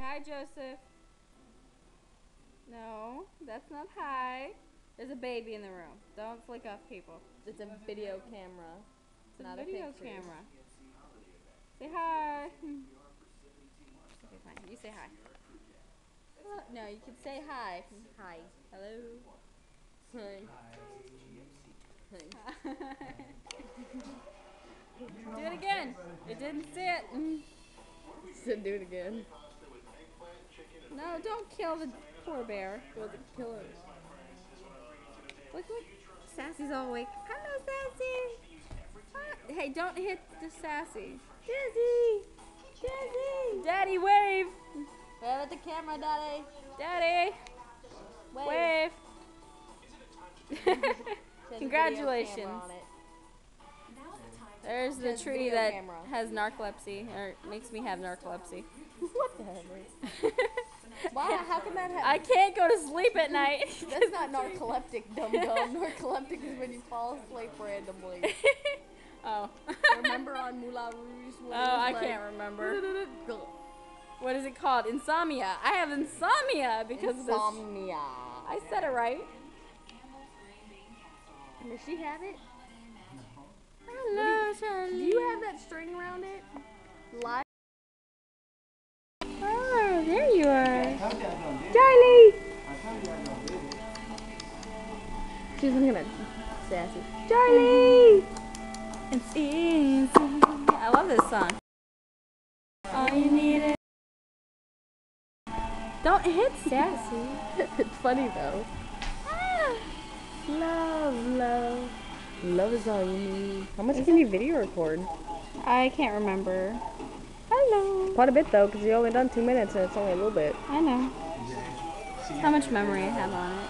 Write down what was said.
hi, Joseph. No, that's not hi. There's a baby in the room. Don't flick off people. It's a video camera. It's not a video picture. camera. Say hi. Okay, fine. You say hi. No, you can say hi. Hi. Hello. Hi. Do it again. It didn't fit. Said do it again. No, don't kill the poor bear. Kill it. Look. Sassy's all awake. Hello, Sassy. Hi. Hey, don't hit the Sassy. Dizzy. Daddy, wave. Wave at the camera, Daddy. Daddy. Wave. Congratulations. There's the tree that has narcolepsy, or makes me have narcolepsy. What the hell? Wow, how can that happen? I can't go to sleep at night. That's not narcoleptic, dum-dum. Narcoleptic is when you fall asleep randomly. Oh. Remember on Moulin Rouge? Oh, I can't remember. What is it called? Insomnia. I have insomnia because of this. Insomnia. I said it right. Does she have it? Hello, Charlie. Do you have that string around it? Live? Oh, there you are. Charlie! She's looking at Sassy. Charlie! It's easy. I love this song. All you need is... Don't hit Sassy. It's funny though. Ah. Love. Love is all you need. How much can you video record? I can't remember. Hello. Quite a bit though, because you only done 2 minutes and it's only a little bit. I know. How much memory I have on it.